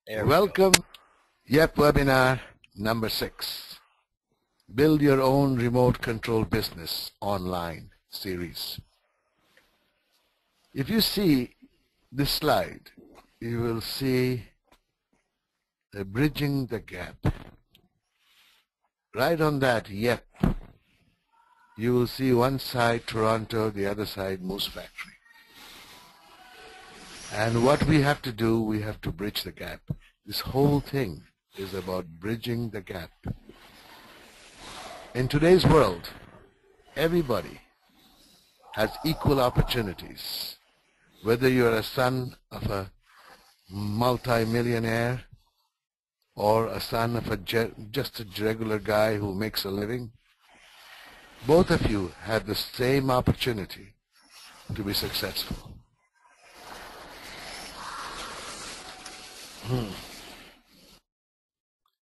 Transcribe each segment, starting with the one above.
There we go. Welcome, YEP webinar number 6. Build your own remote control business online series. If you see this slide, you will see the bridging the gap. Right on that YEP, you will see one side Toronto, the other side Moose Factory. And what we have to do, we have to bridge the gap. This whole thing is about bridging the gap. In today's world, everybody has equal opportunities. Whether you're a son of a multi-millionaire or a son of just a regular guy who makes a living, both of you have the same opportunity to be successful.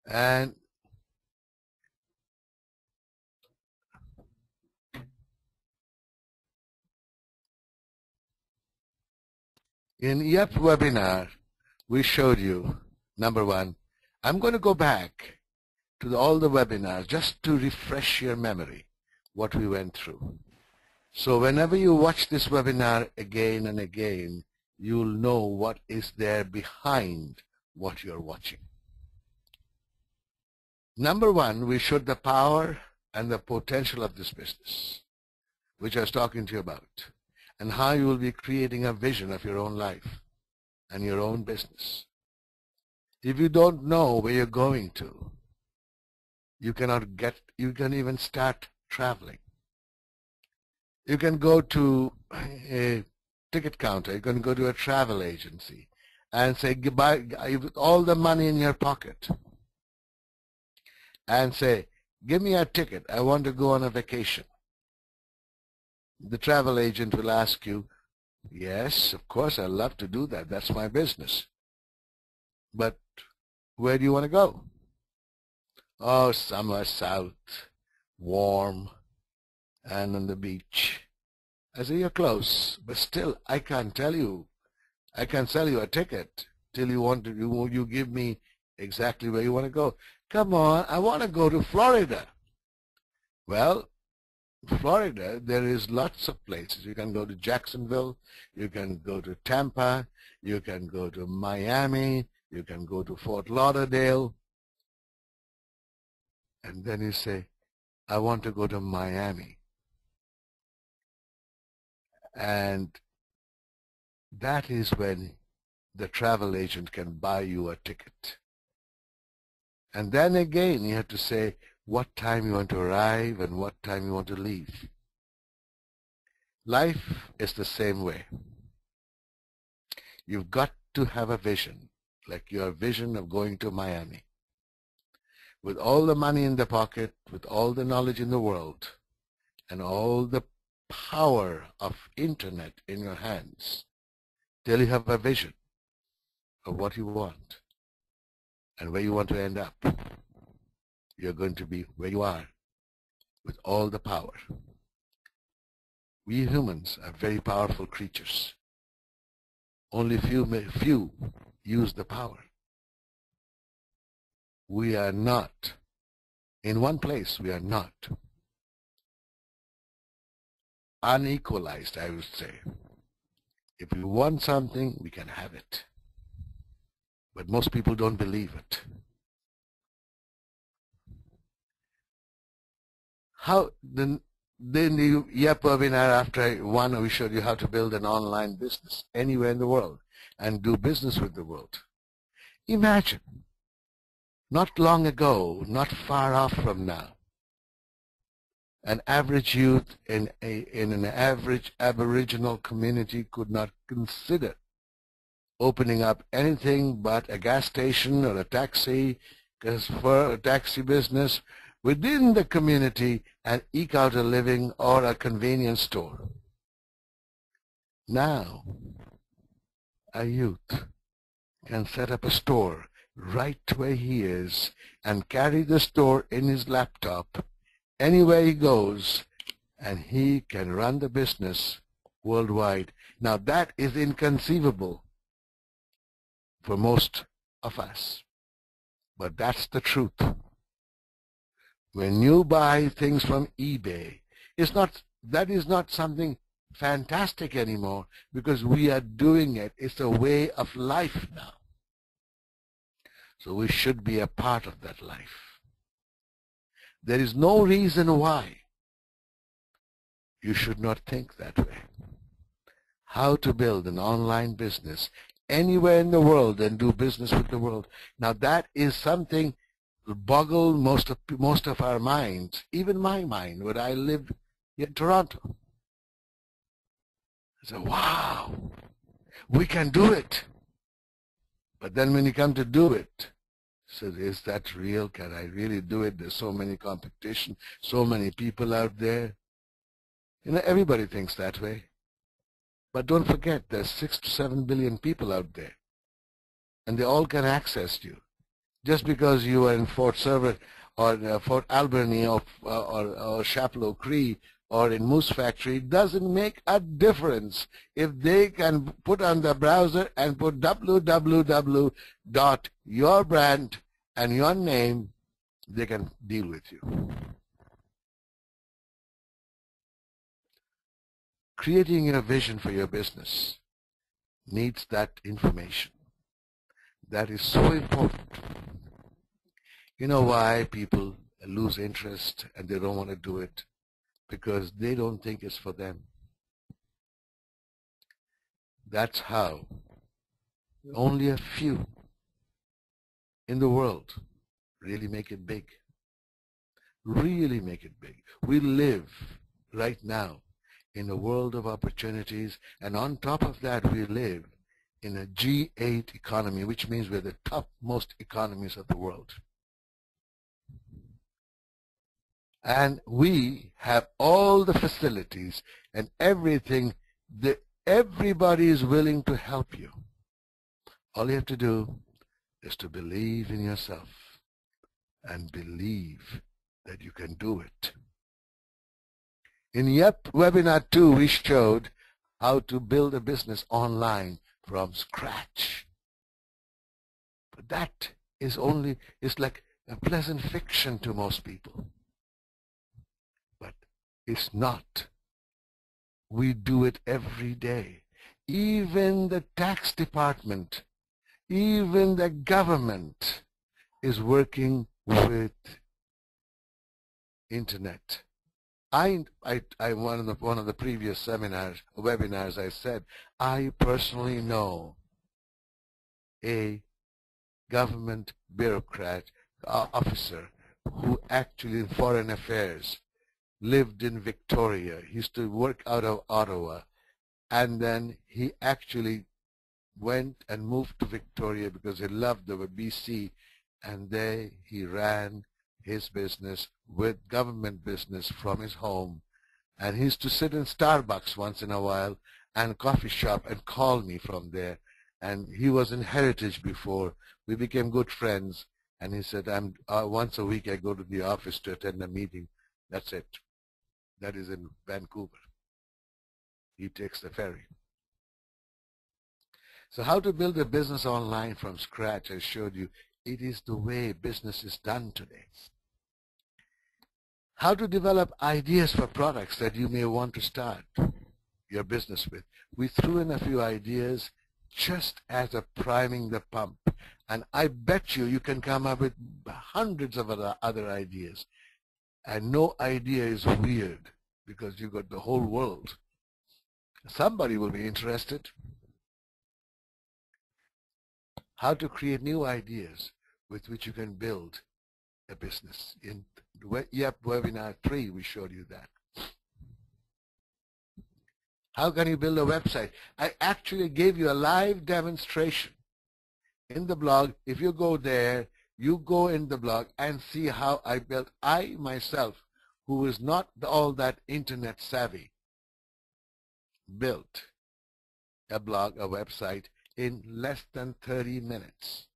And in YEP webinar, we showed you, number one, I'm going to go back to all the webinars just to refresh your memory, what we went through. So whenever you watch this webinar again and again, you'll know what is there behind what you're watching. Number one, we showed the power and the potential of this business, which I was talking to you about, and how you will be creating a vision of your own life and your own business. If you don't know where you're going to, you can even start traveling. You can go to a ticket counter, you can go to a travel agency and say goodbye with all the money in your pocket and say, give me a ticket, I want to go on a vacation. The travel agent will ask you, yes, of course, I'd love to do that. That's my business. But where do you want to go? Oh, somewhere south, warm, and on the beach. I say, you're close, but still, I can't sell you a ticket till you give me exactly where you want to go. Come on, I want to go to Florida. Well, Florida, there is lots of places. You can go to Jacksonville, you can go to Tampa, you can go to Miami, you can go to Fort Lauderdale. And then you say, I want to go to Miami. And that is when the travel agent can buy you a ticket. And then again, you have to say what time you want to arrive and what time you want to leave. Life is the same way. You've got to have a vision, like your vision of going to Miami. With all the money in the pocket, with all the knowledge in the world, and all the power of internet in your hands, till you have a vision of what you want and where you want to end up. You're going to be where you are with all the power. We humans are very powerful creatures. Only few use the power. We are not, in one place, we are not unequalized, I would say. If we want something, we can have it. But most people don't believe it. How then the YEP webinar after one, we showed you how to build an online business anywhere in the world and do business with the world. Imagine, not long ago, not far off from now, an average youth in an average Aboriginal community could not consider opening up anything but a gas station or a taxi business within the community and eke out a living, or a convenience store. Now, a youth can set up a store right where he is and carry the store in his laptop anywhere he goes, and he can run the business worldwide. Now that is inconceivable for most of us. But that's the truth. When you buy things from eBay, that is not something fantastic anymore, because we are doing it. It's a way of life now. So we should be a part of that life. There is no reason why you should not think that way. How to build an online business anywhere in the world and do business with the world. Now that is something that boggled most of our minds, even my mind, when I lived in Toronto. I said, wow, we can do it. But then when you come to do it, so is that real? Can I really do it? There's so many competition, so many people out there. You know, everybody thinks that way. But don't forget, there's 6 to 7 billion people out there, and they all can access you. Just because you are in Fort Servet or Fort Albany or Chapleau Cree or in Moose Factory doesn't make a difference. If they can put on the browser and put www.yourbrand and your name, they can deal with you. Creating a vision for your business needs that information. That is so important. You know why people lose interest and they don't want to do it? Because they don't think it's for them. That's how only a few in the world really make it big. Really make it big. We live right now in a world of opportunities, and on top of that we live in a G8 economy, which means we're the topmost economies of the world. And we have all the facilities and everything. Everybody is willing to help you. All you have to do is to believe in yourself and believe that you can do it. In YEP Webinar 2, we showed how to build a business online from scratch. But that is it's like a pleasant fiction to most people. But it's not. We do it every day. Even the tax department, even the government is working with internet. One of the previous webinars, I said, I personally know a government bureaucrat, officer, who actually in foreign affairs lived in Victoria. He used to work out of Ottawa, and then he actually went and moved to Victoria because he loved the BC, and there he ran his business with government business from his home. And he used to sit in Starbucks once in a while and coffee shop and call me from there. And he was in Heritage before. We became good friends, and he said, once a week I go to the office to attend a meeting. That's it. That is in Vancouver. He takes the ferry. So how to build a business online from scratch, I showed you. It is the way business is done today. How to develop ideas for products that you may want to start your business with. We threw in a few ideas just as a priming the pump. And I bet you can come up with hundreds of other ideas. And no idea is weird because you've got the whole world. Somebody will be interested. How to create new ideas with which you can build a business. In YEP Webinar 3, we showed you that. How can you build a website? I actually gave you a live demonstration in the blog. If you go there, you go in the blog and see how I built. I myself, who is not all that internet savvy, built a blog, a website in less than 30 minutes.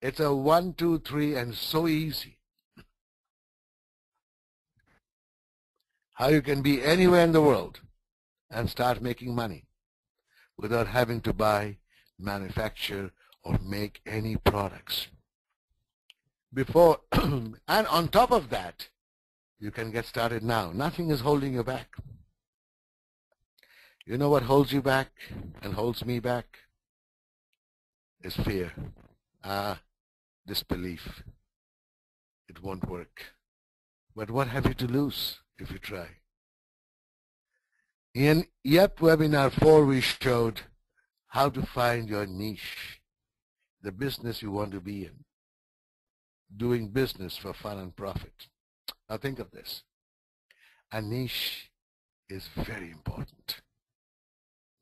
It's a 1, 2, 3 and so easy. How you can be anywhere in the world and start making money without having to buy, manufacture, or make any products. Before, and on top of that, you can get started now. Nothing is holding you back. You know what holds you back and holds me back? Is fear. Disbelief. It won't work. But what have you to lose if you try? In YEP Webinar 4, we showed how to find your niche, the business you want to be in, doing business for fun and profit. Now think of this. A niche is very important.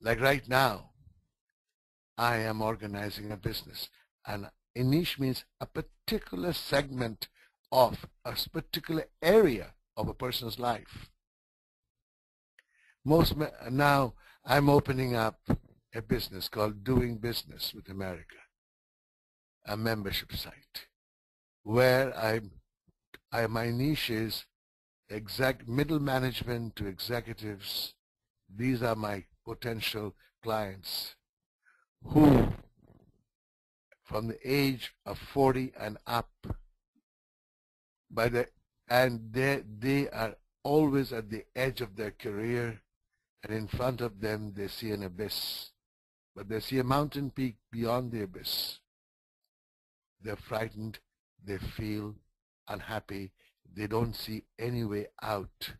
Like right now, I am organizing a business, and a niche means a particular segment of a particular area of a person's life. Now I'm opening up a business called Doing Business with America, a membership site where my niche is middle management to executives. These are my potential clients who, from the age of 40 and up, they are always at the edge of their career, and in front of them they see an abyss, but they see a mountain peak beyond the abyss. They're frightened, they feel unhappy, they don't see any way out,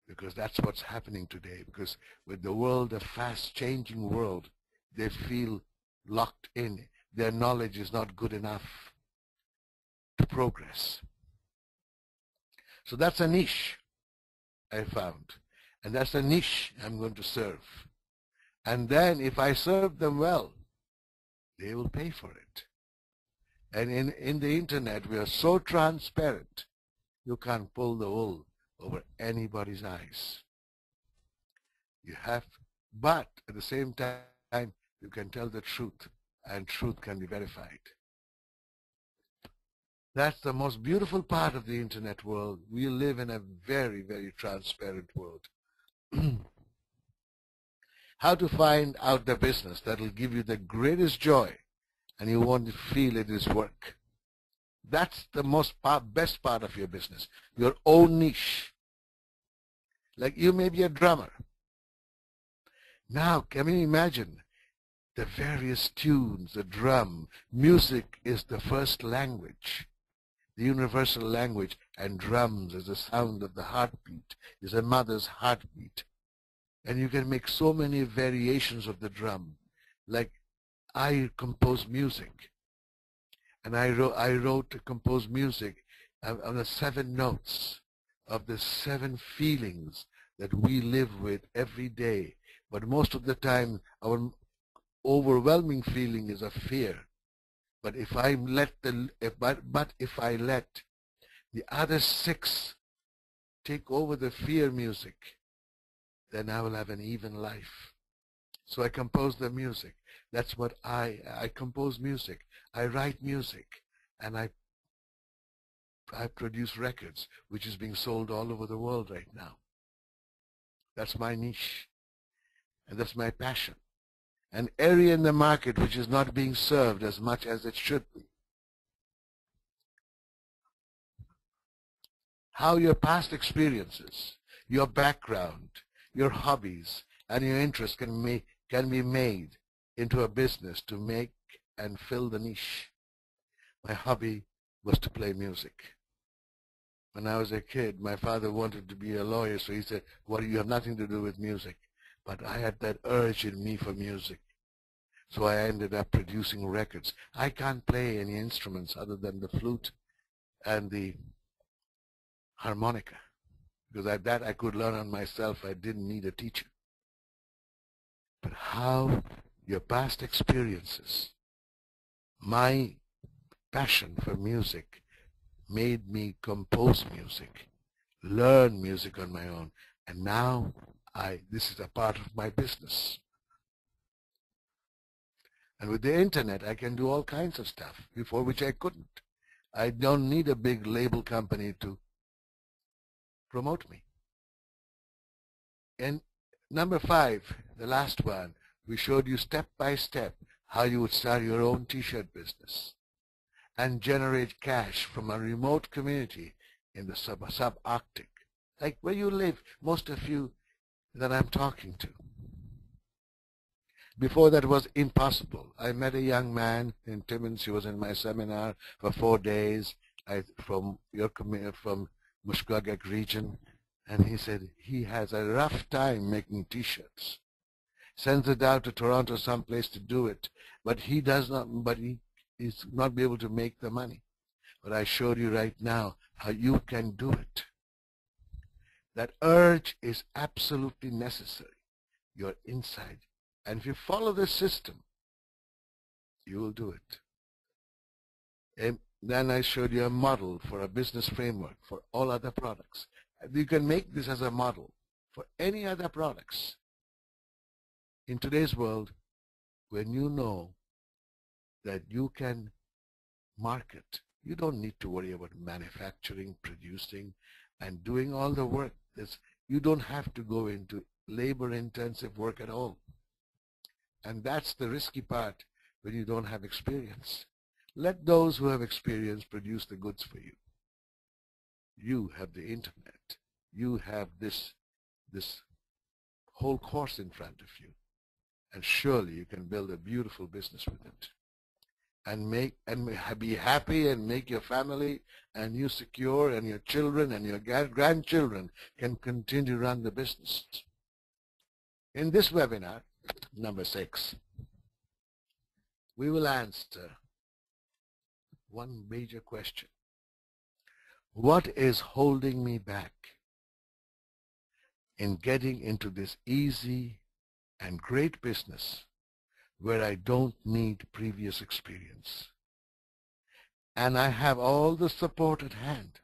because that's what's happening today. Because with the world, a fast-changing world, they feel locked in. Their knowledge is not good enough to progress. So that's a niche I found, and that's a niche I'm going to serve. And then if I serve them well, they will pay for it. And in the internet, we are so transparent, you can't pull the wool over anybody's eyes. You have, but at the same time, you can tell the truth, and truth can be verified. That's the most beautiful part of the internet world. We live in a very, very transparent world. How to find out the business that will give you the greatest joy and you want to feel it is work. That's the best part of your business, your own niche. Like you may be a drummer. Now, can you imagine the various tunes, the drum? Music is the first language, the universal language, and drums is the sound of the heartbeat, is a mother's heartbeat. And you can make so many variations of the drum. Like I compose music, and I wrote to compose music on the 7 notes of the 7 feelings that we live with every day. But most of the time, our overwhelming feeling is of fear. But if I let if I let the other 6 take over the fear music, then I will have an even life. So I compose the music. That's what I compose music. I write music, and I produce records, which is being sold all over the world right now. That's my niche, and that's my passion. An area in the market which is not being served as much as it should be. How your past experiences, your background, your hobbies, and your interests can be made into a business to make and fill the niche. My hobby was to play music. When I was a kid, my father wanted to be a lawyer, so he said, "Well, you have nothing to do with music." But I had that urge in me for music. So I ended up producing records. I can't play any instruments other than the flute and the harmonica, because that I could learn on myself. I didn't need a teacher. But how your past experiences, my passion for music, made me compose music, learn music on my own, and now this is a part of my business. And with the internet, I can do all kinds of stuff before which I couldn't. I don't need a big label company to promote me. And number 5, the last one, we showed you step by step how you would start your own t-shirt business and generate cash from a remote community in the subarctic, like where you live, most of you that I'm talking to. Before that was impossible. I met a young man in Timmins. He was in my seminar for 4 days from your from Mushkogek region, and he said he has a rough time making t-shirts. Sends it out to Toronto someplace to do it, but he does not. But he is not be able to make the money. But I showed you right now how you can do it. That urge is absolutely necessary. You're inside. And if you follow this system, you will do it. And then I showed you a model for a business framework for all other products. You can make this as a model for any other products. In today's world, when you know that you can market, you don't need to worry about manufacturing, producing, and doing all the work. You don't have to go into labor-intensive work at all. And that's the risky part when you don't have experience. Let those who have experience produce the goods for you. You have the internet. You have this whole course in front of you. And surely you can build a beautiful business with it. And be happy and make your family and you secure, and your children and your grandchildren can continue to run the business. In this webinar, number 6, we will answer one major question. What is holding me back in getting into this easy and great business where I don't need previous experience? And I have all the support at hand.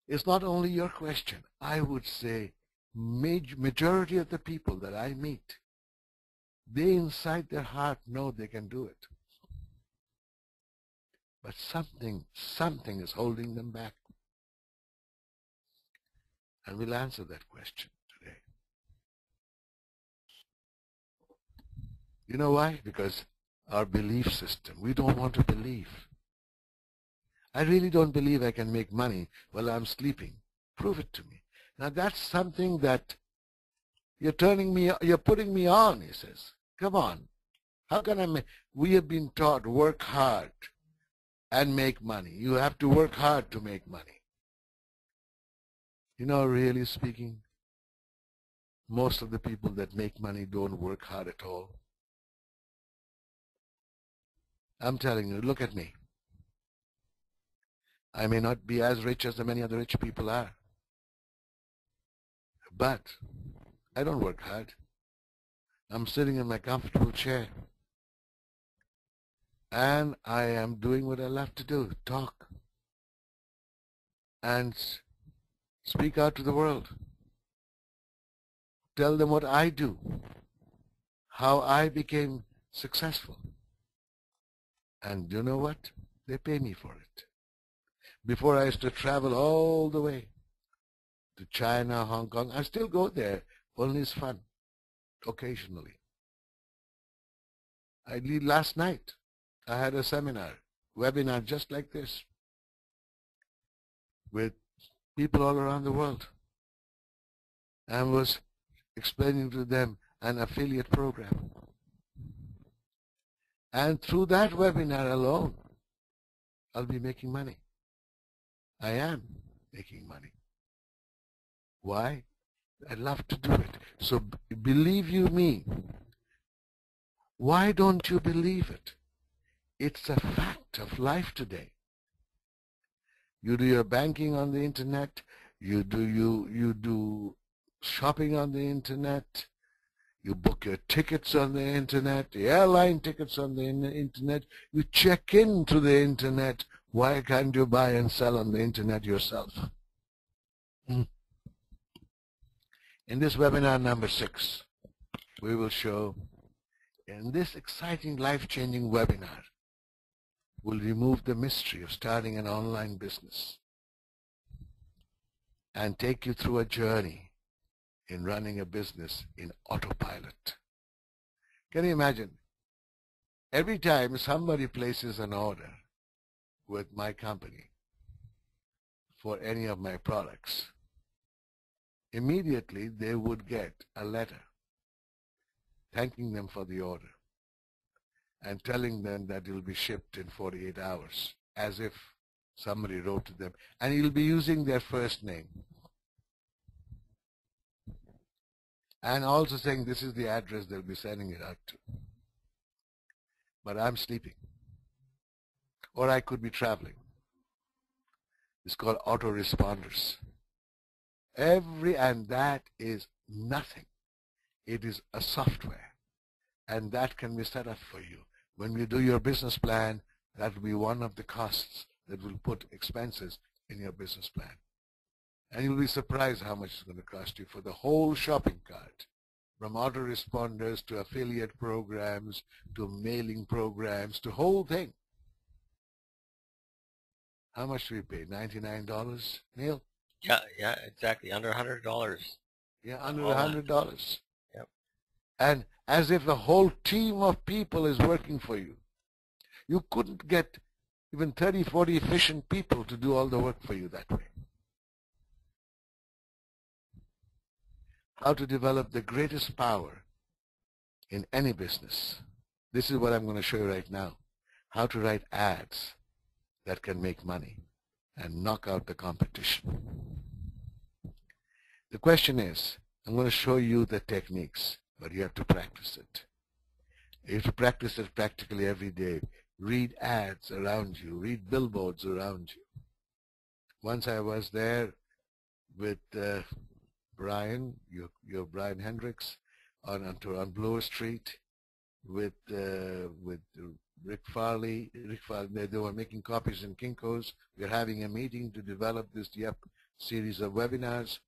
It's not only your question. I would say majority of the people that I meet, they inside their heart know they can do it. But something is holding them back. And we'll answer that question today. You know why? Because our belief system, we don't want to believe. I really don't believe I can make money while I'm sleeping. Prove it to me. Now that's something that you're putting me on, he says. Come on. How can I make? We have been taught work hard and make money. You have to work hard to make money. You know, really speaking, most of the people that make money don't work hard at all. I'm telling you, look at me. I may not be as rich as the many other rich people are, but I don't work hard. I'm sitting in my comfortable chair, and I am doing what I love to do, talk and speak out to the world. Tell them what I do, how I became successful. And you know what? They pay me for it. Before I used to travel all the way to China, Hong Kong. I still go there, only it's fun, occasionally. Last night, I had a webinar just like this, with people all around the world, and was explaining to them an affiliate program. And through that webinar alone, I'll be making money. I am making money. Why? I love to do it. So believe you me. Why don't you believe it? It's a fact of life today. You do your banking on the internet. You do shopping on the internet. You book your tickets on the internet, the airline tickets on the internet. You check in to the internet. Why can't you buy and sell on the internet yourself? In this webinar number 6, we will show, in this exciting, life-changing webinar, we'll remove the mystery of starting an online business and take you through a journey in running a business in autopilot. Can you imagine? Every time somebody places an order with my company for any of my products, immediately they would get a letter thanking them for the order and telling them that it will be shipped in 48 hours, as if somebody wrote to them. And you'll be using their first name. And also saying this is the address they'll be sending it out to. But I'm sleeping. Or I could be traveling. It's called autoresponders. And that is nothing. It is a software. And that can be set up for you. When you do your business plan, that will be one of the costs that will put expenses in your business plan. And you'll be surprised how much it's going to cost you for the whole shopping cart, from autoresponders to affiliate programs to mailing programs to whole thing. How much do we pay? $99, Neil? Yeah, exactly. Under $100. Yeah, under $100. Yep. And as if a whole team of people is working for you. You couldn't get even 30, 40 efficient people to do all the work for you that way. How to develop the greatest power in any business. This is what I'm going to show you right now. How to write ads that can make money and knock out the competition. The question is, I'm going to show you the techniques, but you have to practice it. You have to practice it practically every day. Read ads around you. Read billboards around you. Once I was there with Brian, your Brian Hendricks, on Bloor Street with Rick Farley. They were making copies in Kinko's. We're having a meeting to develop this series of webinars.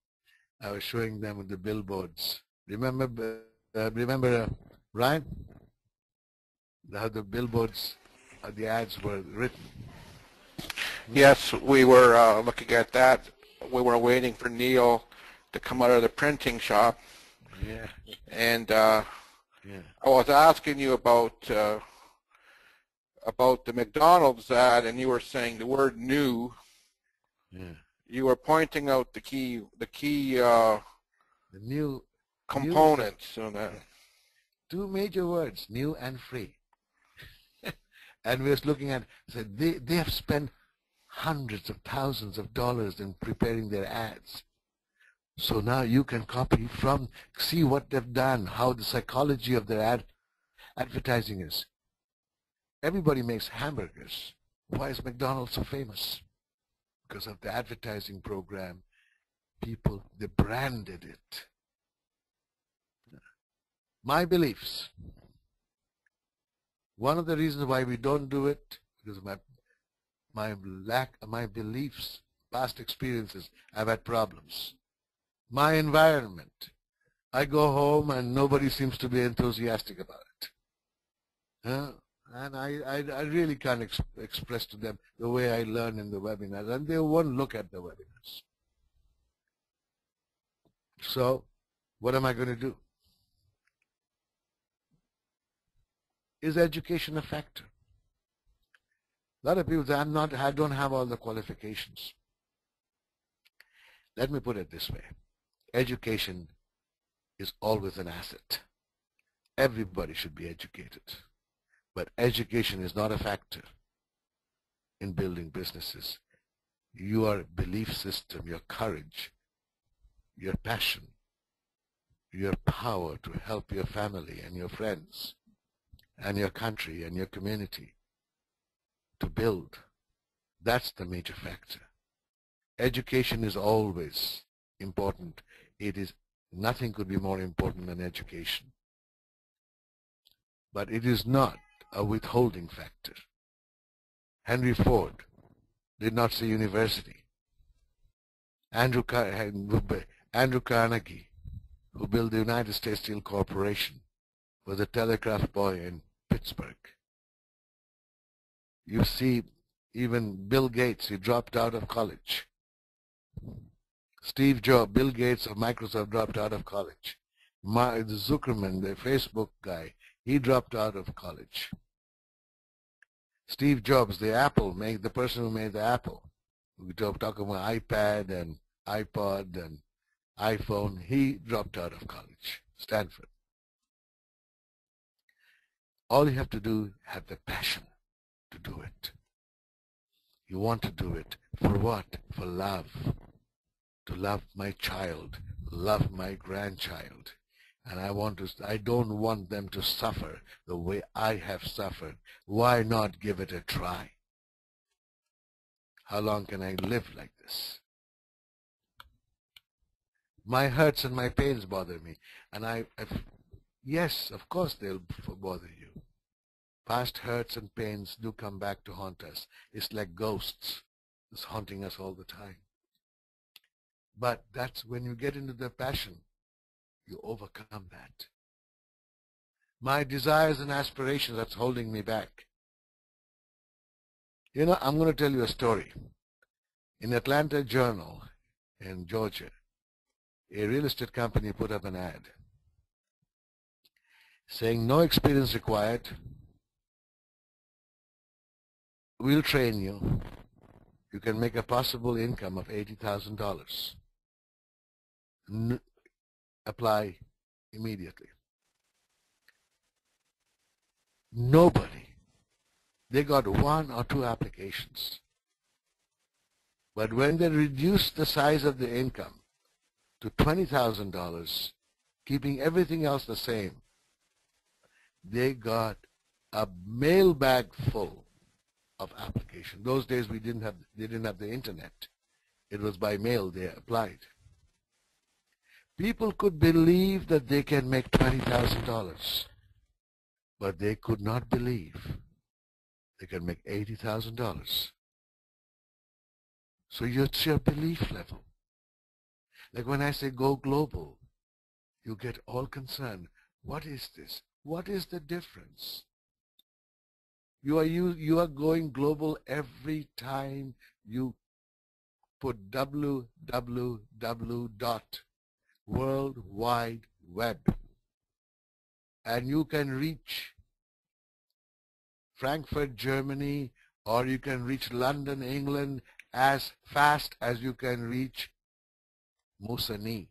I was showing them the billboards. Remember, Ryan? How the billboards, the ads were written. Yes, we were looking at that. We were waiting for Neil to come out of the printing shop. Yeah. And I was asking you about the McDonald's ad, and you were saying the word "new." Yeah. You were pointing out the key the new components on that. Two major words: new and free. And we were looking at, said they have spent hundreds of thousands of dollars in preparing their ads. So now you can copy from, see what they've done, how the psychology of their advertising is. Everybody makes hamburgers. Why is McDonald's so famous? Because of the advertising program. People, they branded it. My beliefs. One of the reasons why we don't do it, because of my beliefs, past experiences, I've had problems. My environment. I go home and nobody seems to be enthusiastic about it. And I really can't express to them the way I learn in the webinars, and they won't look at the webinars. So, what am I going to do? Is education a factor? A lot of people say, I don't have all the qualifications. Let me put it this way. Education is always an asset. Everybody should be educated. But education is not a factor in building businesses. Your belief system, your courage, your passion, your power to help your family and your friends and your country and your community to build, that's the major factor. Education is always important. Nothing could be more important than education. But it is not a withholding factor. Henry Ford did not say university. Andrew Carnegie, who built the United States Steel Corporation, was a telegraph boy in Pittsburgh. You see, even Bill Gates, he dropped out of college. Steve Jobs, Bill Gates of Microsoft dropped out of college. Mark Zuckerman, the Facebook guy, He dropped out of college. Steve Jobs, the person who made the Apple, we talk about iPad and iPod and iPhone, he dropped out of college, Stanford. All you have to do, have the passion to do it. You want to do it for what? For love. To love my child, love my grandchild. And I don't want them to suffer the way I have suffered. Why not give it a try? How long can I live like this? My hurts and my pains bother me. And yes, of course they'll bother you. Past hurts and pains do come back to haunt us. It's like ghosts. It's haunting us all the time. But that's when you get into the passion, you overcome that. My desires and aspirations, that's holding me back. You know, I'm going to tell you a story. In Atlanta Journal in Georgia, a real estate company put up an ad saying no experience required. We'll train you. You can make a possible income of $80,000. Apply immediately. Nobody. They got 1 or 2 applications. But when they reduced the size of the income to $20,000, keeping everything else the same, they got a mailbag full of applications. Those days they didn't have the internet. It was by mail they applied. People could believe that they can make $20,000, but they could not believe they can make $80,000. So it's your belief level. Like when I say go global, you get all concerned. What is this? What is the difference? You are going global every time you put www.World Wide Web, and you can reach Frankfurt, Germany, or you can reach London, England, as fast as you can reach Musani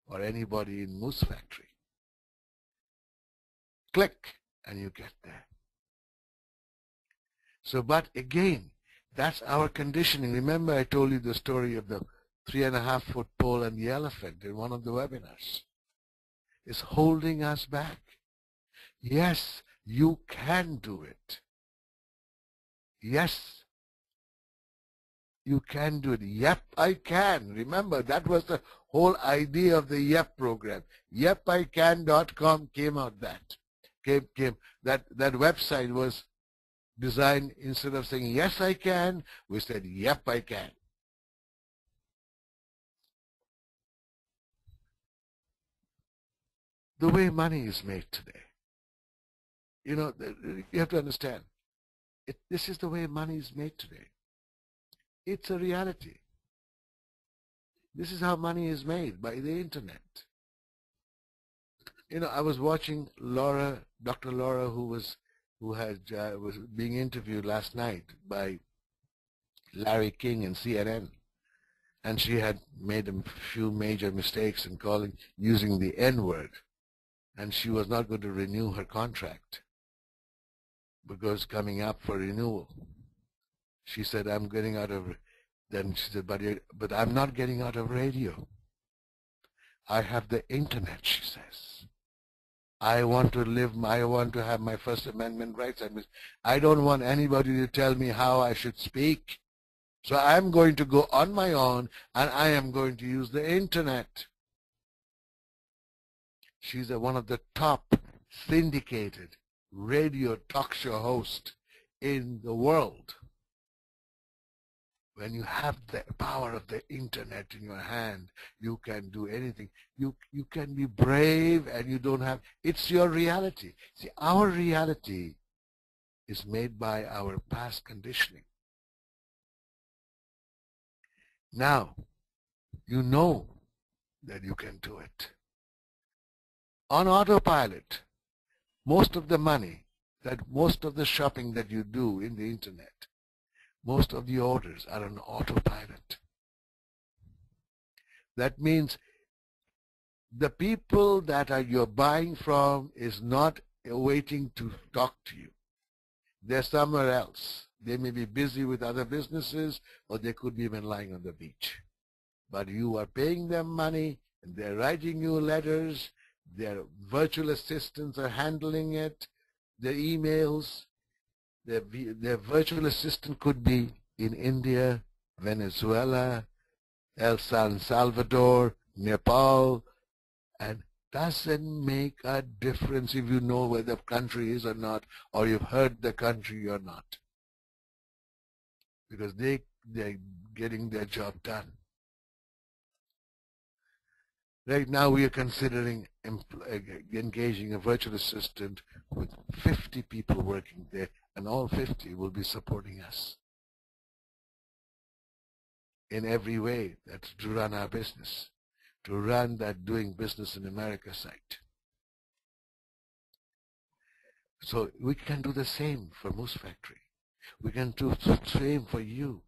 or anybody in Moose Factory. Click and you get there. So, but again, that's our conditioning. Remember I told you the story of the 3.5-foot pole and the elephant in one of the webinars. It's holding us back. Yes, you can do it. Yes, you can do it. Yep, I can. Remember, that was the whole idea of the YEP program. YEPICAN.com came out that. That website was designed, instead of saying, yes, I can, we said, yep, I can. The way money is made today. You know, you have to understand, this is the way money is made today. It's a reality. This is how money is made, by the internet. You know, I was watching Dr. Laura, who was being interviewed last night by Larry King in CNN, and she had made a few major mistakes in using the N-word, and she was not going to renew her contract because coming up for renewal. She said, I'm getting out of, then she said, but I'm not getting out of radio. I have the internet, she says. I want to have my First Amendment rights. I don't want anybody to tell me how I should speak. So I'm going to go on my own, and I am going to use the internet. She's one of the top syndicated radio talk show hosts in the world. When you have the power of the internet in your hand, you can do anything. You can be brave, and you don't have, it's your reality. See, our reality is made by our past conditioning. Now, you know that you can do it. On autopilot, Most of the money, most of the shopping that you do in the internet, most of the orders are on autopilot. That means the people that you're buying from is not waiting to talk to you. They're somewhere else. They may be busy with other businesses, or they could be even lying on the beach. But you are paying them money, and they're writing you letters, their virtual assistants are handling it, their emails. Their virtual assistant could be in India, Venezuela, El Salvador, Nepal, and doesn't make a difference if you know where the country is or not, or you've heard the country or not, because they're getting their job done. Right now we are considering engaging a virtual assistant with 50 people working there, and all 50 will be supporting us in every way. That's to run our business, to run that doing business in America site. So we can do the same for Moose Factory. We can do the same for you,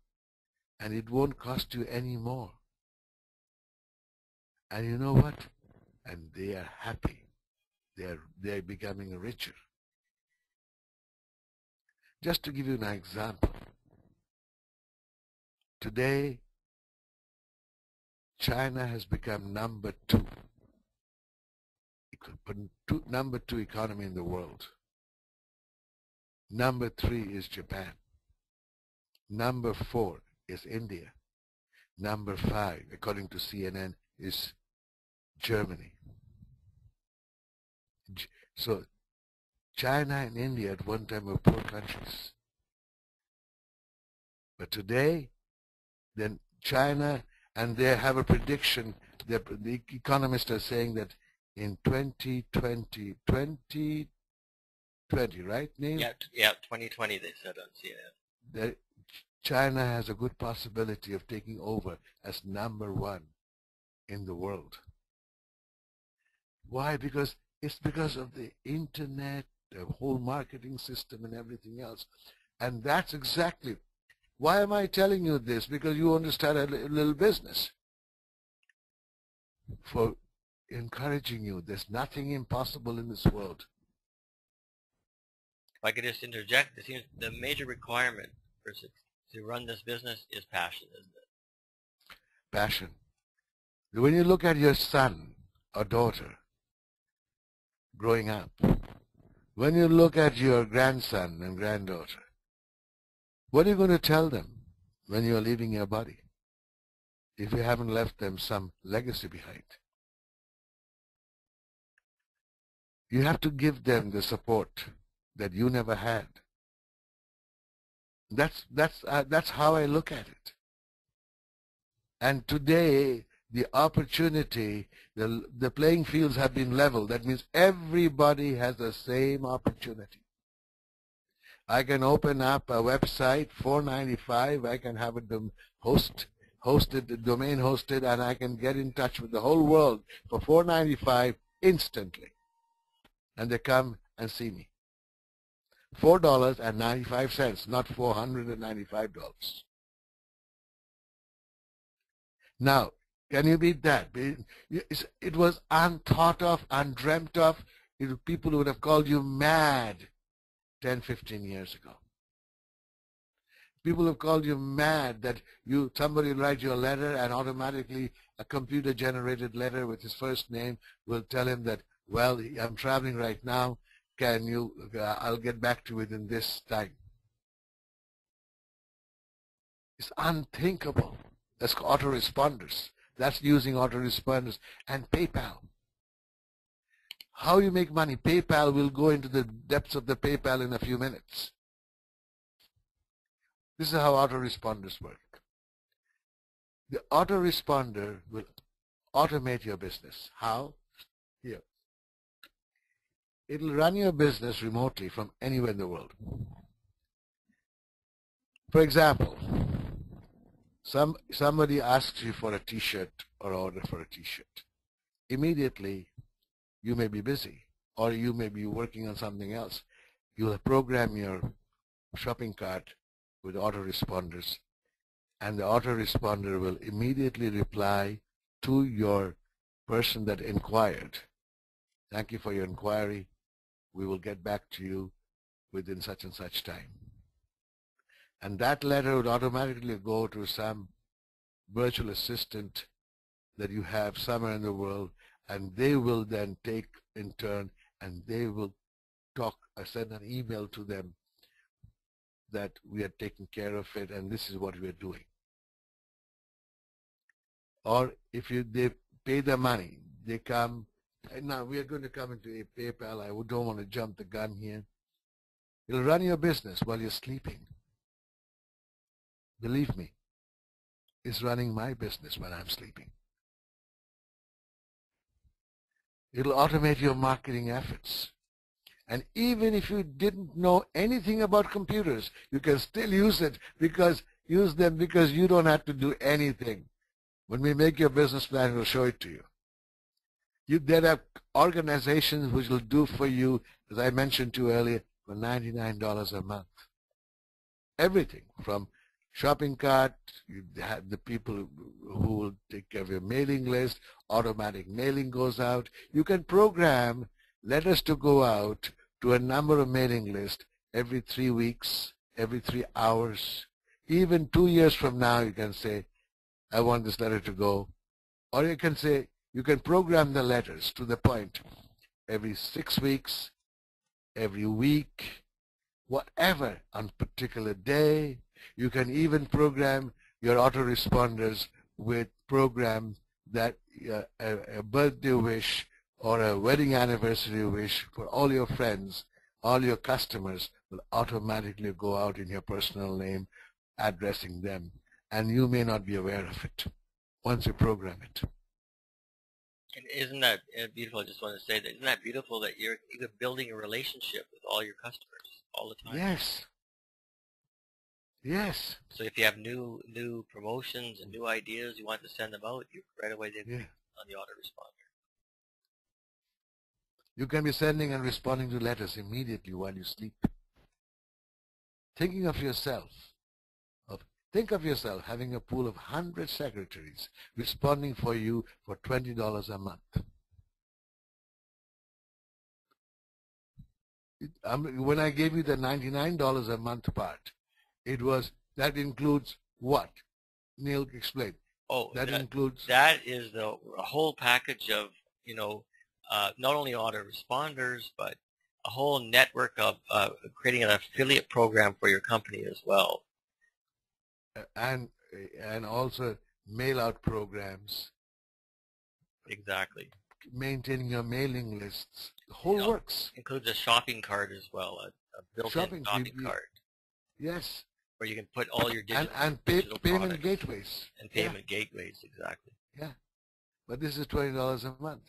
and it won't cost you any more. And you know what? And they are happy. They're becoming richer. Just to give you an example, today China has become number two economy in the world. Number 3 is Japan. Number 4 is India. Number 5, according to CNN, is Germany. So China and India at one time were poor countries. But today, then China, and they have a prediction, the economists are saying that in 2020, right, Neil? Yeah, 2020 they said on CNN. That China has a good possibility of taking over as number 1 in the world. Why? Because it's because of the internet, the whole marketing system and everything else. And that's exactly, why am I telling you this? Because you want to start a little business. For encouraging you, there's nothing impossible in this world. If I could just interject, it seems the major requirement to run this business is passion, isn't it? Passion. When you look at your son or daughter growing up, when you look at your grandson and granddaughter, what are you going to tell them when you're leaving your body if you haven't left them some legacy behind? You have to give them the support that you never had. That's how I look at it. And today, the opportunity, the playing fields have been leveled. That means everybody has the same opportunity. I can open up a website, $4.95. I can have it hosted, domain hosted, and I can get in touch with the whole world for $4.95 instantly. And they come and see me. $4.95, not $495. Now, can you beat that? It was unthought of, undreamt of. People would have called you mad 10, 15 years ago. People have called you mad that somebody will write you a letter and automatically a computer-generated letter with his first name will tell him that, well, I'm traveling right now. Can you, I'll get back to you within this time. It's unthinkable. That's autoresponders. That's using autoresponders and PayPal. How you make money? PayPal will go into the depths of the PayPal in a few minutes. This is how autoresponders work. The autoresponder will automate your business. How? Here. It'll run your business remotely from anywhere in the world. For example, somebody asks you for a t-shirt or order for a t-shirt. Immediately, you may be busy, or you may be working on something else. You'll program your shopping cart with autoresponders, and the autoresponder will immediately reply to your person that inquired. Thank you for your inquiry. We will get back to you within such and such time. And that letter would automatically go to some virtual assistant that you have somewhere in the world, and they will then take in turn, and they will talk or send an email to them that we are taking care of it and this is what we are doing. Or if they pay the money, they come, and now we are going to come into a PayPal. I don't want to jump the gun here. It'll run your business while you're sleeping. Believe me, it's running my business when I'm sleeping. It'll automate your marketing efforts. And even if you didn't know anything about computers, you can still use them because you don't have to do anything. When we make your business plan, we'll show it to you. There are organizations which will do for you, as I mentioned to you earlier, for $99 a month. Everything from shopping cart, you have the people who will take care of your mailing list, automatic mailing goes out. You can program letters to go out to a number of mailing lists every 3 weeks, every 3 hours. Even 2 years from now, you can say, I want this letter to go. Or you can say, you can program the letters to the point every 6 weeks, every week, whatever, on a particular day. You can even program your autoresponders with programs that a birthday wish or a wedding anniversary wish for all your friends, all your customers will automatically go out in your personal name, addressing them. And you may not be aware of it once you program it. And isn't that beautiful? I just want to say that, isn't that beautiful that you're building a relationship with all your customers all the time? Yes. Yes. So if you have new promotions and new ideas, you want to send them out, you right away they on the autoresponder. You can be sending and responding to letters immediately while you sleep. Think of yourself having a pool of 100 secretaries responding for you for $20 a month. When I gave you the $99 a month part, that includes what? Neil, explain. Oh, that includes. That is the whole package of, not only autoresponders, but a whole network of creating an affiliate program for your company as well. And also mail out programs. Exactly. Maintaining your mailing lists. The whole works. Includes a shopping cart as well, a built-in shopping cart. Yes. Where you can put all your digital digital payment gateways. And payment gateways, exactly. Yeah. But this is $20 a month.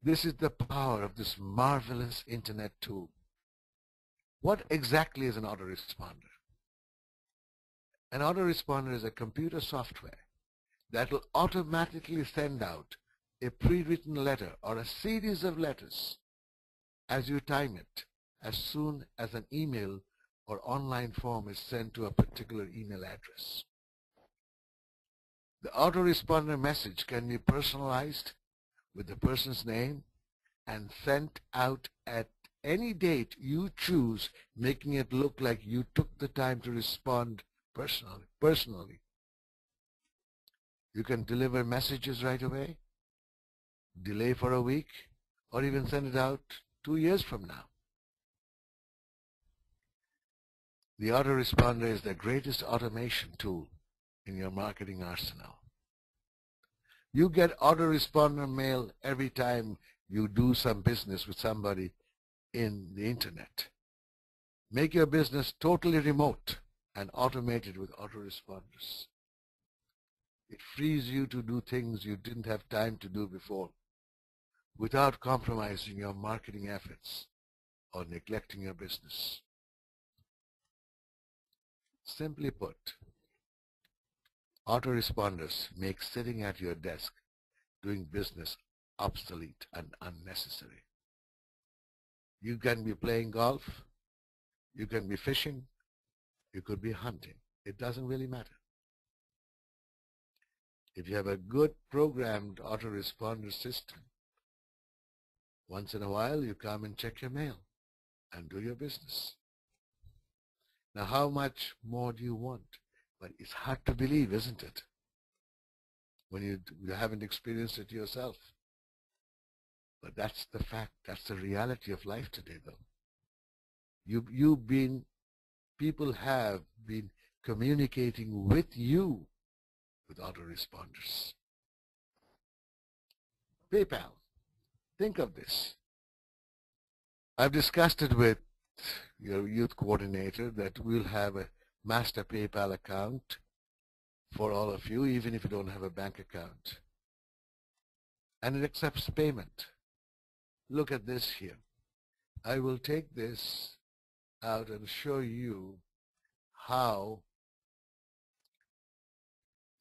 This is the power of this marvelous internet tool. What exactly is an autoresponder? An autoresponder is a computer software that will automatically send out a pre-written letter or a series of letters as you time it, as soon as an email or online form is sent to a particular email address. The autoresponder message can be personalized with the person's name and sent out at any date you choose, making it look like you took the time to respond personally. You can deliver messages right away, delay for a week, or even send it out 2 years from now. The autoresponder is the greatest automation tool in your marketing arsenal. You get autoresponder mail every time you do some business with somebody in the internet. Make your business totally remote and automated with autoresponders. It frees you to do things you didn't have time to do before without compromising your marketing efforts or neglecting your business. Simply put, autoresponders make sitting at your desk doing business obsolete and unnecessary. You can be playing golf, you can be fishing, you could be hunting. It doesn't really matter. If you have a good programmed autoresponder system, once in a while you come and check your mail and do your business. Now, how much more do you want? But it's hard to believe, isn't it? When you haven't experienced it yourself. But that's the fact. That's the reality of life today, though. People have been communicating with you with autoresponders. PayPal. Think of this. I've discussed it with your youth coordinator that we'll have a master PayPal account for all of you, even if you don't have a bank account. And it accepts payment. Look at this here. I will take this out and show you how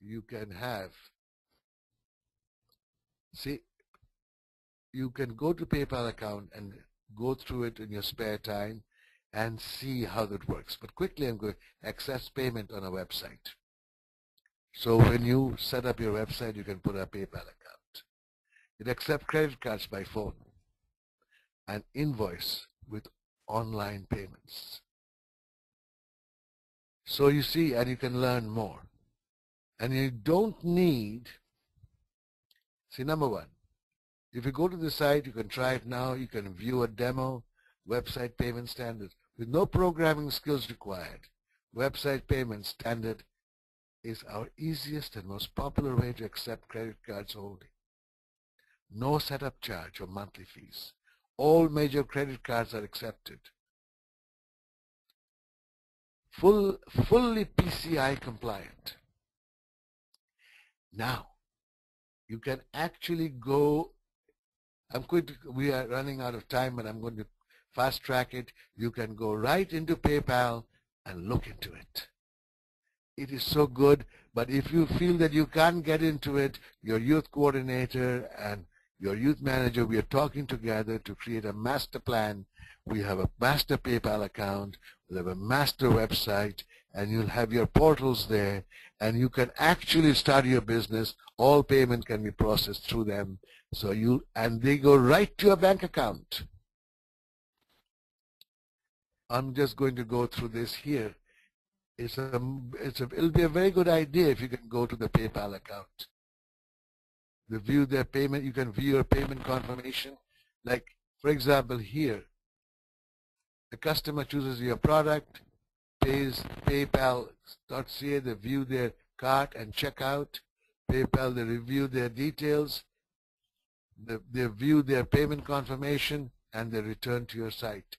you can have, see, you can go to PayPal account and go through it in your spare time and see how that works. But quickly I'm going to access payment on a website. So when you set up your website, you can put a PayPal account. It accepts credit cards by phone and invoice with online payments. So you see, and you can learn more. And you don't need, see, number one, if you go to the site, you can try it now, you can view a demo, website payment standards, with no programming skills required. Website payment standard is our easiest and most popular way to accept credit cards holding. No setup charge or monthly fees. All major credit cards are accepted. Fully PCI compliant. Now, you can actually go, we are running out of time, but I'm going to fast track it. You can go right into PayPal and look into it. It is so good, but if you feel that you can't get into it, your youth coordinator and your youth manager, we are talking together to create a master plan. We have a master PayPal account, we have a master website, and you'll have your portals there, and you can actually start your business. All payment can be processed through them. So and they go right to your bank account. I'm just going to go through this here. It'll be a very good idea if you can go to the PayPal account. View their payment. You can view your payment confirmation. Like, for example, here, the customer chooses your product, pays PayPal.ca, they view their cart and check out. PayPal, they review their details, they view their payment confirmation, and they return to your site.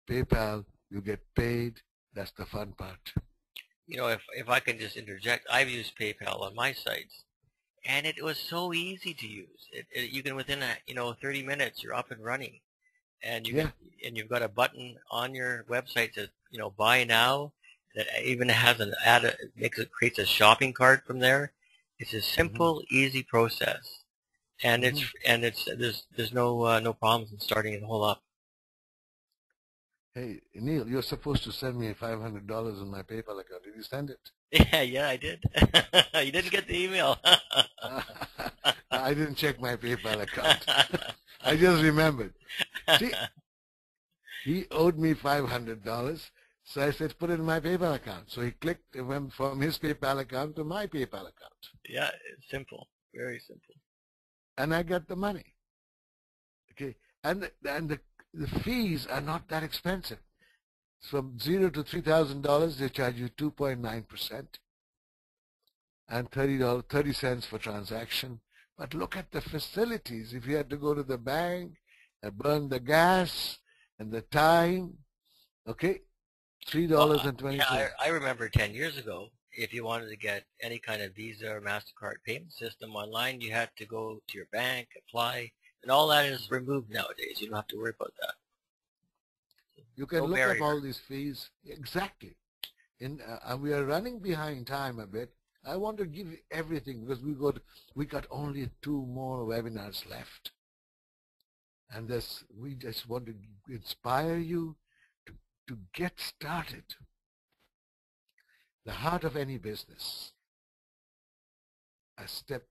PayPal, you get paid. That's the fun part. You know, if I can just interject, I've used PayPal on my sites, and it was so easy to use. You can within 30 minutes you're up and running, and you've got a button on your website to buy now that even has an creates a shopping cart from there. It's a simple, easy process, and there's no problems in starting it all up. Hey, Neil, you're supposed to send me $500 on my PayPal account. Did you send it? Yeah, I did. You didn't get the email. I didn't check my PayPal account. I just remembered. See, he owed me $500, so I said, put it in my PayPal account. So he clicked, it went from his PayPal account to my PayPal account. Yeah, it's simple, very simple. And I got the money. Okay, and the fees are not that expensive. From $0 to $3,000, they charge you 2.9% and $30 cents for transaction. But look at the facilities. If you had to go to the bank and burn the gas and the time, okay, $3.20. Yeah, I remember 10 years ago, if you wanted to get any kind of Visa or MasterCard payment system online, you had to go to your bank, apply, and all that is removed nowadays. You don't have to worry about that. You can look up all these fees. Exactly. And we are running behind time a bit. I want to give you everything because we got only 2 more webinars left. And we just want to inspire you to get started. The heart of any business, the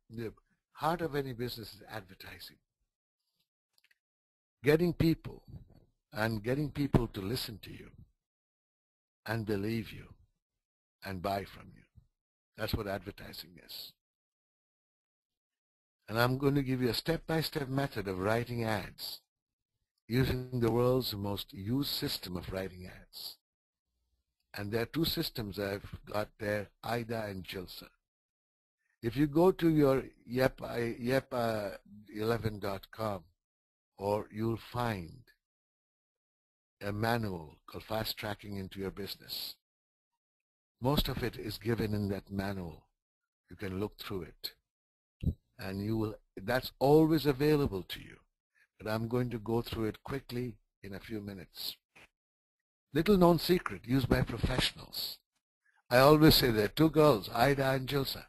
heart of any business is advertising. Getting people to listen to you and believe you and buy from you. That's what advertising is. And I'm going to give you a step-by-step method of writing ads using the world's most used system of writing ads. And there are two systems I've got there, IDA and JILSA. If you go to your yepa11.com, or you'll find a manual called Fast Tracking into Your Business. Most of it is given in that manual. You can look through it. And that's always available to you. But I'm going to go through it quickly in a few minutes. Little known secret used by professionals. I always say there are two girls, Ida and Jilsa.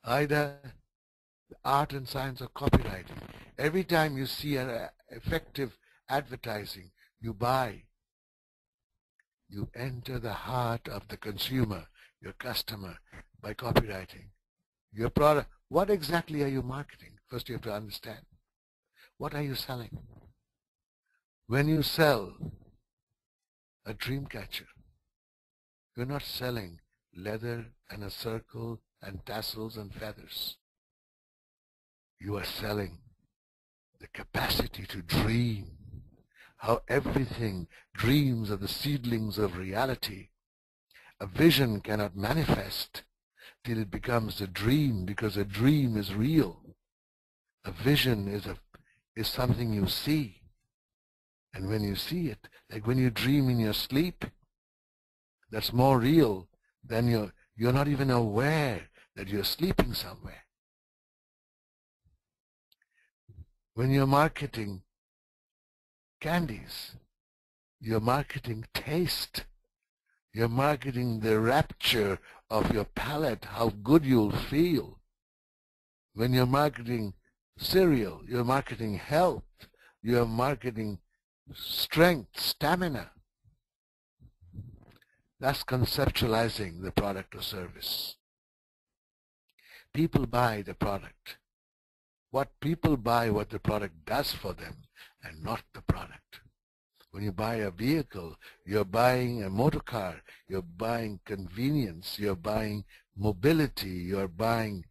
Ida, the art and science of copywriting. Every time you see an effective advertising, you buy. You enter the heart of the consumer, your customer, by copywriting. Your product, what exactly are you marketing? First you have to understand. What are you selling? When you sell a dream catcher, you're not selling leather and a circle and tassels and feathers. You are selling the capacity to dream, how everything dreams of the seedlings of reality. A vision cannot manifest till it becomes a dream, because a dream is real. A vision is something you see. And when you see it, like when you dream in your sleep, that's more real than you're not even aware that you're sleeping somewhere. When you're marketing candies, you're marketing taste. You're marketing the rapture of your palate, how good you'll feel. When you're marketing cereal, you're marketing health. You're marketing strength, stamina. That's conceptualizing the product or service. People buy the product. What people buy, what the product does for them, and not the product. When you buy a vehicle, you're buying a motor car, you're buying convenience, you're buying mobility, you're buying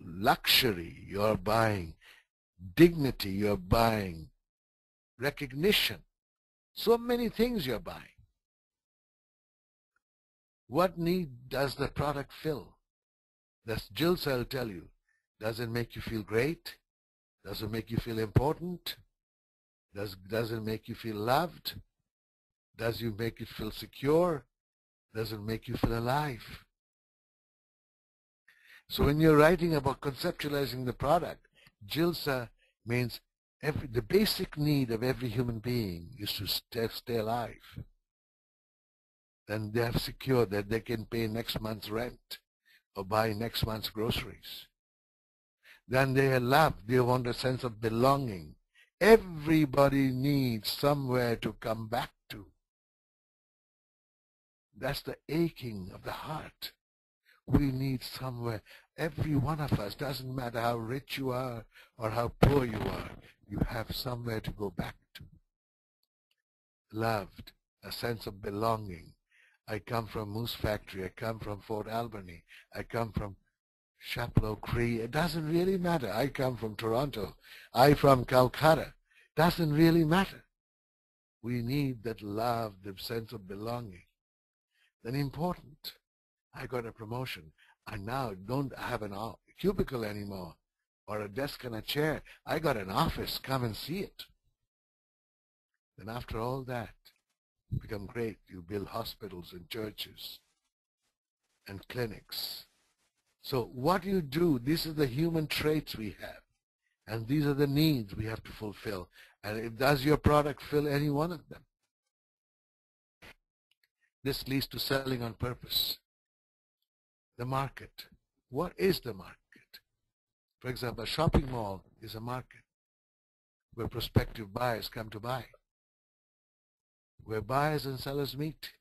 luxury, you're buying dignity, you're buying recognition. So many things you're buying. What need does the product fill? That's Jills, I'll tell you. Does it make you feel great? Does it make you feel important? Does it make you feel loved? Does it make you feel secure? Does it make you feel alive? So when you're writing about conceptualizing the product, Jilsa means the basic need of every human being is to stay alive. Then they have secured that they can pay next month's rent or buy next month's groceries. Then they are loved. They want a sense of belonging. Everybody needs somewhere to come back to. That's the aching of the heart. We need somewhere. Every one of us, doesn't matter how rich you are or how poor you are, you have somewhere to go back to. Loved, a sense of belonging. I come from Moose Factory. I come from Fort Albany. I come from Chapleau Cree. It doesn't really matter. I come from Toronto. I from Calcutta. Doesn't really matter. We need that love, the sense of belonging. Then important. I got a promotion. I now don't have a cubicle anymore or a desk and a chair. I got an office. Come and see it. Then after all that, become great. You build hospitals and churches and clinics. So what you do, these are the human traits we have. And these are the needs we have to fulfill. And does your product fill any one of them? This leads to selling on purpose. The market. What is the market? For example, a shopping mall is a market. where prospective buyers come to buy, where buyers and sellers meet.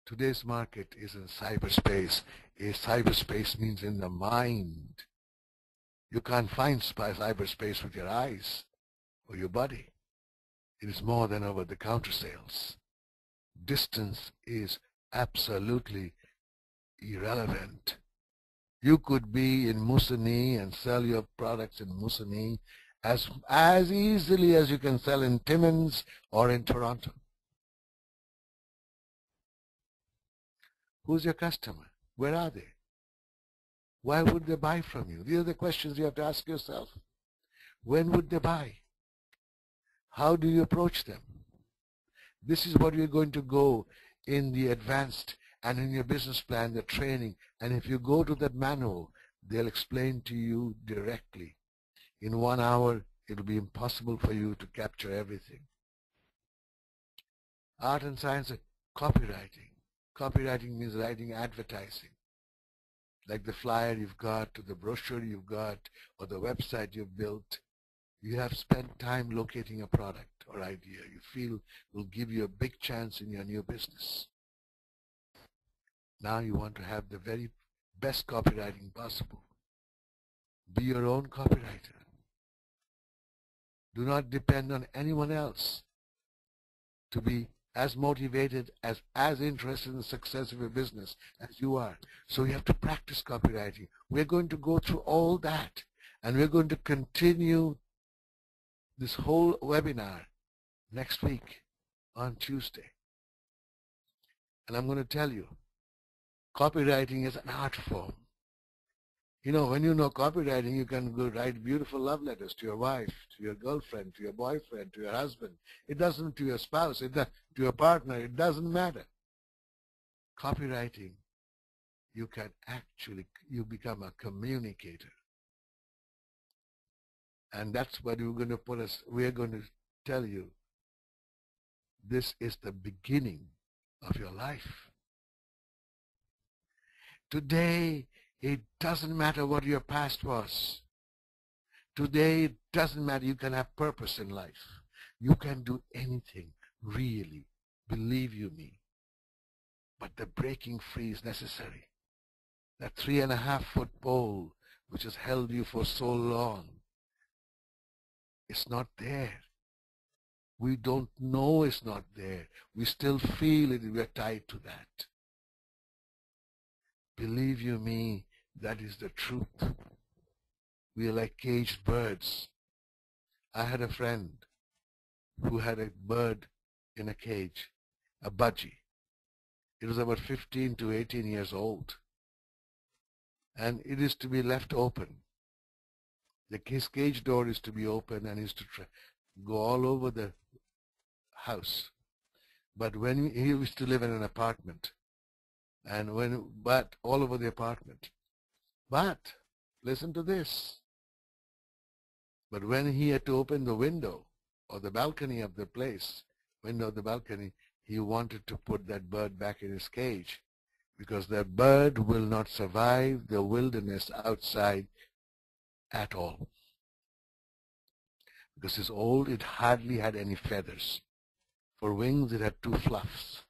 Today's market is in cyberspace. Cyberspace means in the mind. You can't find cyberspace with your eyes or your body. It is more than over-the-counter sales. Distance is absolutely irrelevant. You could be in Mussolini and sell your products in Mussolini as easily as you can sell in Timmins or in Toronto. Who's your customer? Where are they? Why would they buy from you? These are the questions you have to ask yourself. When would they buy? How do you approach them? This is what we're going to go in the advanced and in your business plan, the training. And if you go to that manual, they'll explain to you directly. In 1 hour, it'll be impossible for you to capture everything. Art and science of copywriting. Copywriting means writing advertising. Like the flyer you've got, or the brochure you've got, or the website you've built. You have spent time locating a product or idea you feel will give you a big chance in your new business. Now you want to have the very best copywriting possible. Be your own copywriter. Do not depend on anyone else to be as motivated, as interested in the success of your business as you are. So you have to practice copywriting. We're going to go through all that, and we're going to continue this whole webinar next week on Tuesday. And I'm going to tell you, copywriting is an art form. You know, when you know copywriting, you can go write beautiful love letters to your wife, to your girlfriend, to your boyfriend, to your husband. It doesn't, to your spouse, to your partner, it doesn't matter. Copywriting, you can actually, you become a communicator. And that's what we're going to put us, we're going to tell you, this is the beginning of your life. Today, it doesn't matter what your past was. Today, it doesn't matter. You can have purpose in life. You can do anything, really. Believe you me. But the breaking free is necessary. That 3.5-foot pole, which has held you for so long, it's not there. We don't know it's not there. We still feel it. We're tied to that. Believe you me, that is the truth. We are like caged birds. I had a friend who had a bird in a cage, a budgie. It was about 15 to 18 years old. And it is to be left open. His cage door is to be open and is to go all over the house. But when he used to live in an apartment, but all over the apartment. But, listen to this. But when he had to open the window or the balcony of the place, window of the balcony, he wanted to put that bird back in his cage because that bird will not survive the wilderness outside at all. Because it's old, it hardly had any feathers. For wings, it had 2 fluffs.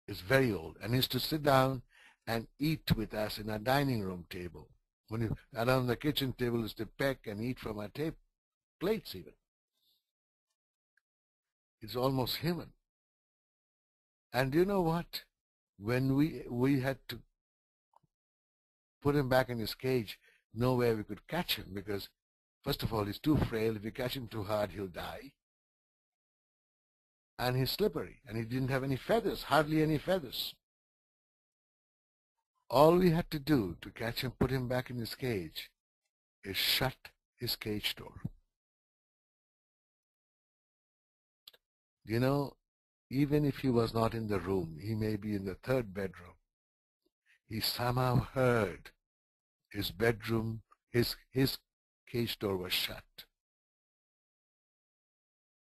It's very old, and used to sit down and eat with us in our dining room table. When you around the kitchen table is to peck and eat from our plates even. It's almost human. And you know what? When we had to put him back in his cage, nowhere we could catch him because, first of all, he's too frail. If you catch him too hard, he'll die. And he's slippery, and he didn't have any feathers, hardly any feathers. All we had to do to catch him, put him back in his cage, is shut his cage door. You know, even if he was not in the room, he may be in the 3rd bedroom, he somehow heard his bedroom, his cage door was shut.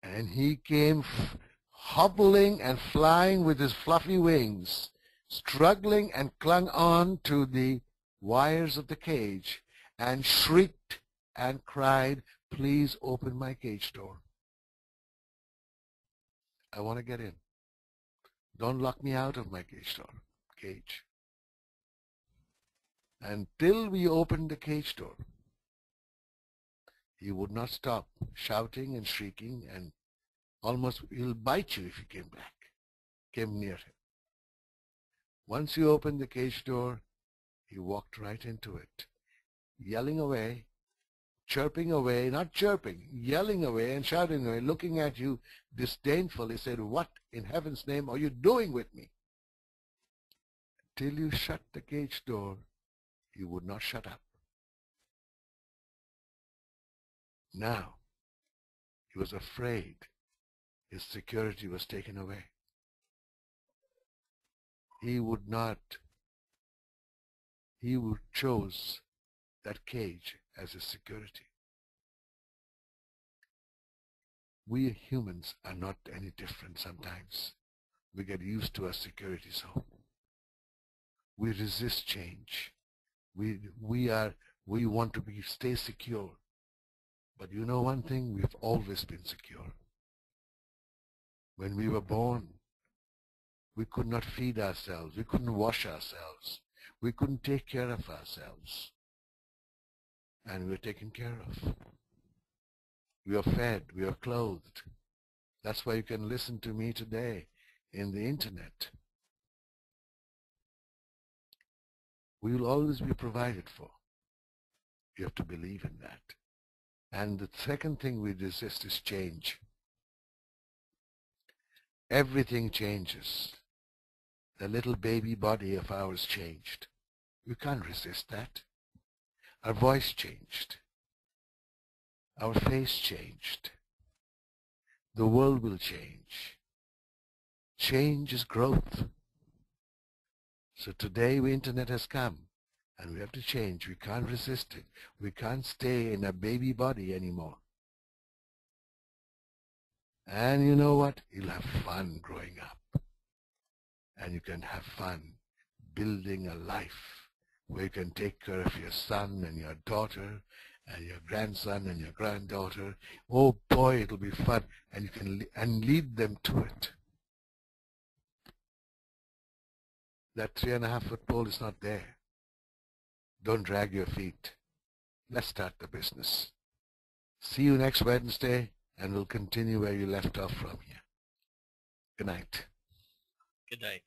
And he came hobbling and flying with his fluffy wings, struggling and clung on to the wires of the cage and shrieked and cried please open my cage door. I want to get in. Don't lock me out of my cage. Until we opened the cage door, he would not stop shouting and shrieking, and almost he'll bite you if you came near him. Once you opened the cage door, he walked right into it, yelling away, chirping away, not chirping, yelling away and shouting away, looking at you disdainfully, said, "What in heaven's name are you doing with me?" Till you shut the cage door, he would not shut up. Now, he was afraid his security was taken away. He chose that cage as his security. We humans are not any different sometimes. We get used to our security zone. We resist change. We want to stay secure. But you know one thing, we've always been secure. When we were born, we could not feed ourselves. We couldn't wash ourselves. We couldn't take care of ourselves. And we were taken care of. We are fed. We are clothed. That's why you can listen to me today in the internet. We will always be provided for. You have to believe in that. And the second thing we resist is change. Everything changes. The little baby body of ours changed. We can't resist that. Our voice changed. Our face changed. The world will change. Change is growth. So today the internet has come and we have to change. We can't resist it. We can't stay in a baby body anymore. And you know what? You'll have fun growing up. And you can have fun building a life where you can take care of your son and your daughter and your grandson and your granddaughter. Oh boy, it'll be fun. And you can lead them to it. That 3.5-foot pole is not there. Don't drag your feet. Let's start the business. See you next Wednesday, and we'll continue where you left off from here. Good night. Good night.